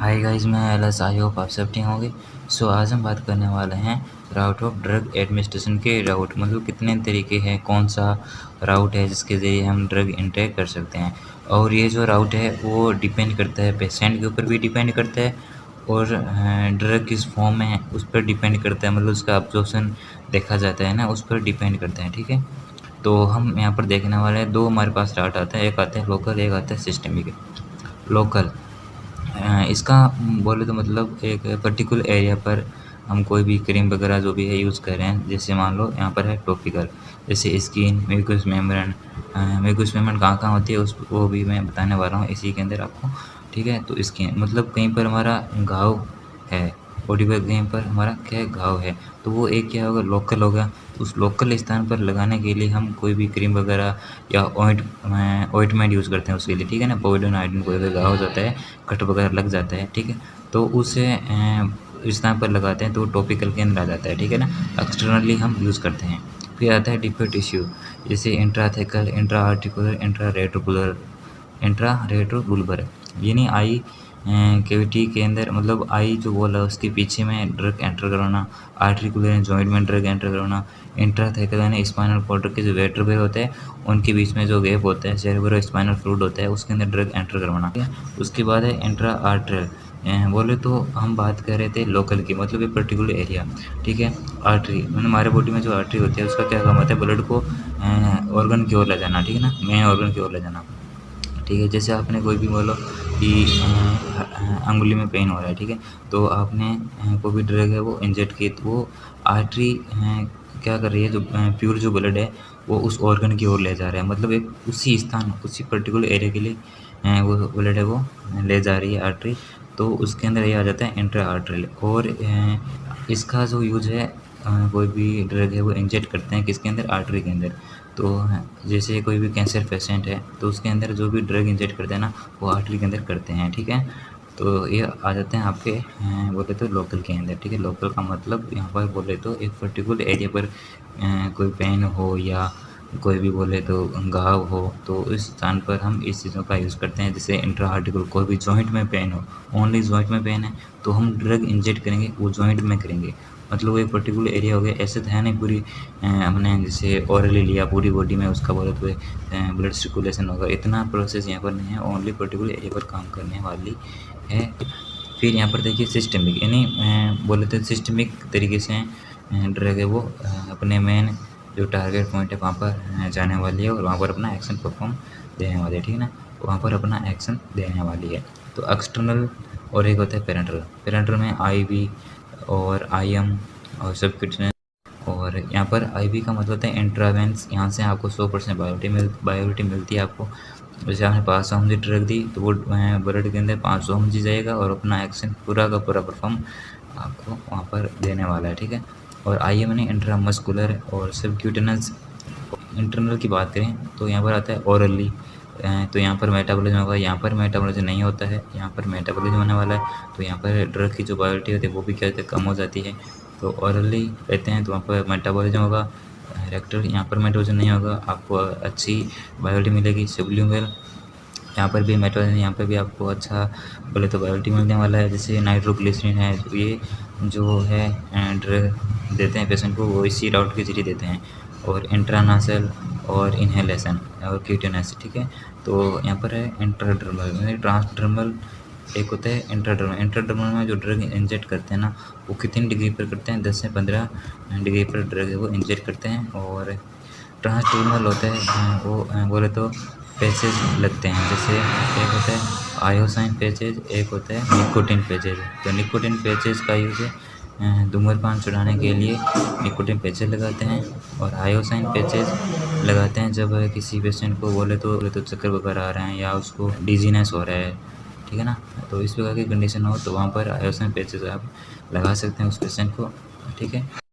Hi guys, मैं LS. I hope आप सब ठीक होंगे। सो आज हम बात करने वाले हैं राउट ऑफ ड्रग एडमिनिस्ट्रेशन के राउट, मतलब कितने तरीके हैं, कौन सा राउट है जिसके ज़रिए हम ड्रग इंटेक कर सकते हैं। और ये जो राउट है वो डिपेंड करता है पेशेंट के ऊपर भी डिपेंड करता है, और ड्रग किस फॉर्म में है उस पर डिपेंड करता है, मतलब उसका अब्जॉर्प्शन देखा जाता है ना, उस पर डिपेंड करता है। ठीक है, तो हम यहाँ पर देखने वाले हैं दो हमारे पास राउट आता है, एक आता है लोकल, एक आता है सिस्टमिक। लोकल इसका बोले तो मतलब एक पर्टिकुलर एरिया पर हम कोई भी क्रीम वगैरह जो भी है यूज़ कर रहे हैं। जैसे मान लो यहाँ पर है टॉपिकल, जैसे skin, mucous membrane. Mucous membrane कहाँ होती है उस वो भी मैं बताने वाला हूँ इसी के अंदर आपको। ठीक है, तो स्किन मतलब कहीं पर हमारा घाव है, बॉडी पर कहीं पर हमारा क्या है, घाव है, तो वो एक क्या होगा, लोकल होगा। तो उस लोकल स्थान पर लगाने के लिए हम कोई भी क्रीम वगैरह या ऑइंटमेंट यूज़ करते हैं उसके लिए। ठीक है ना, पोविडोन आयोडीन कोई अगर घाव हो जाता है, कट वगैरह लग जाता है, ठीक है, तो उसे स्थान पर लगाते हैं तो टॉपिकल के अंदर आ जाता है। ठीक है ना, एक्सटर्नली हम यूज़ करते हैं। फिर आता है डिफर टिश्यू, जैसे इंट्राथेकल, इंट्रा आर्टिकुलर, इंट्रा रेट्रोबुलर, यानी आई कैविटी के अंदर, मतलब आई जो वॉल है उसके पीछे में ड्रग एंटर करवाना, आर्टिकुलर जॉइंट में ड्रग एंटर करवाना, इंट्राथेकल यानी स्पाइनल कॉर्ड के जो वर्टेब्रे होते हैं उनके बीच में जो गैप होता है, सेरेब्रो स्पाइनल फ्लूइड होता है, उसके अंदर ड्रग एंटर करवाना। ठीक है, उसके बाद है इंट्रा आर्टरियल। बोले तो हम बात कर रहे थे लोकल की, मतलब एक पर्टिकुलर एरिया। ठीक है, आर्टरी मतलब हमारे बॉडी में जो आर्टरी होती है उसका क्या काम होता है, ब्लड को ऑर्गन की ओर ले जाना। ठीक है ना, मेन ऑर्गन की ओर ले जाना। ठीक है, जैसे आपने कोई भी बोलो कि अंगुली में पेन हो रहा है, ठीक है, तो आपने कोई भी ड्रग है वो इंजेक्ट की, तो वो आर्टरी क्या कर रही है, जो प्योर जो ब्लड है वो उस ऑर्गन की ओर ले जा रहा है, मतलब एक उसी स्थान उसी पर्टिकुलर एरिया के लिए वो ब्लड है वो ले जा रही है आर्टरी। तो उसके अंदर ये आ जाता है इंट्रा आर्टरियल। और इसका जो यूज़ है, कोई भी ड्रग है वो इंजेक्ट करते हैं किसके अंदर, आर्टरी के अंदर। तो जैसे कोई भी कैंसर पेशेंट है तो उसके अंदर जो भी ड्रग इंजेक्ट करते हैं ना वो आर्टरी के अंदर करते हैं। ठीक है, तो ये आ जाते हैं आपके बोले तो लोकल के अंदर। ठीक है, लोकल का मतलब यहाँ पर बोले तो एक पर्टिकुलर एरिया पर कोई पेन हो या कोई भी बोले तो घाव हो, तो इस स्थान पर हम इस चीज़ों का यूज़ करते हैं। जैसे इंट्रा आर्टिकल, कोई भी जॉइंट में पेन हो, ओनली जॉइंट में पेन है तो हम ड्रग इंजेक्ट करेंगे, वो जॉइंट में करेंगे, मतलब वो एक पर्टिकुलर एरिया हो गया। ऐसे तो है नहीं पूरी हमने जैसे ओरली लिया पूरी बॉडी में उसका बोले तो ब्लड सर्कुलेशन होगा, इतना प्रोसेस यहाँ पर नहीं है, ओनली पर्टिकुलर एरिया पर काम करने वाली है। फिर यहाँ पर देखिए सिस्टमिक, यानी बोले तो सिस्टमिक तरीके से ड्रग है वो अपने मेन जो टारगेट पॉइंट है वहाँ पर जाने वाली है और वहाँ पर अपना एक्शन परफॉर्म देने वाली है। ठीक है ना, वहाँ पर अपना एक्शन देने वाली है। तो एक्सटर्नल और एक होता है पेरेंटल। पेरेंटल में आईवी और आईएम और सबक्यूटेनियस। और यहाँ पर आईवी का मतलब होता है इंट्रावेंस, यहाँ से आपको 100% बायोटिलिटी मिलती है आपको। जैसे आपने 500 mg ड्रग दी तो वो ब्लड के अंदर 500 mg जाएगा और अपना एक्शन पूरा का पूरा परफॉर्म आपको वहाँ पर देने वाला है। ठीक है, और आईएम ने इंट्रामस्कुलर और सबक्यूटेनियस। इंटरनल की बात करें तो यहाँ पर आता है ओरली, तो यहाँ पर मेटाबॉलिज्म होगा, यहाँ पर मेटाबॉलिज्म नहीं होता है, यहाँ पर मेटाबॉलिज्म होने वाला है। तो यहाँ पर ड्रग की जो बायोटिलिटी होती है वो भी क्या होती है, कम हो जाती है। तो ओरली रहते हैं तो वहाँ पर मेटाबॉलिज्म होगा। रेक्टल यहाँ पर मेटाबॉलिज्म नहीं होगा, आपको अच्छी बायोटिलिटी मिलेगी। सब्ल्यूमल यहाँ पर भी मेटाबॉलिज्म, यहाँ पर भी आपको अच्छा बोले तो बायोटिलिटी मिलने वाला है। जैसे नाइट्रोग्लिसरीन है, तो ये जो है ड्रग देते हैं पेशेंट को वो इसी राउट के जरिए देते हैं। और इंट्रानासल और इन्हेलेशन और क्यूटेनस। ठीक है, तो यहाँ पर है इंट्राडर्मल, ट्रांसडर्मल एक होता है इंट्राडर्मल। इंट्राडर्मल में जो ड्रग इंजेक्ट करते हैं ना वो कितनी डिग्री पर करते हैं, 10 से 15 डिग्री पर ड्रग है वो इंजेक्ट करते हैं। और ट्रांसडर्मल होता है वो बोले तो पैचेज लगते हैं, जैसे एक होता है आयोसाइन पैचेज, एक होता है निकोटिन पैचेज। तो निकोटिन पैचेज का यूज़ धूम्रपान छुड़ाने के लिए निकोटिन पैचेज लगाते हैं, और आयोसाइन पैचेज लगाते हैं जब किसी पेशेंट को बोले तो चक्कर वगैरह आ रहे हैं या उसको डिजीनेस हो रहा है। ठीक है ना, तो इस प्रकार की कंडीशन हो तो वहाँ पर आयोसाइन पैचेज आप लगा सकते हैं उस पेशेंट को। ठीक है।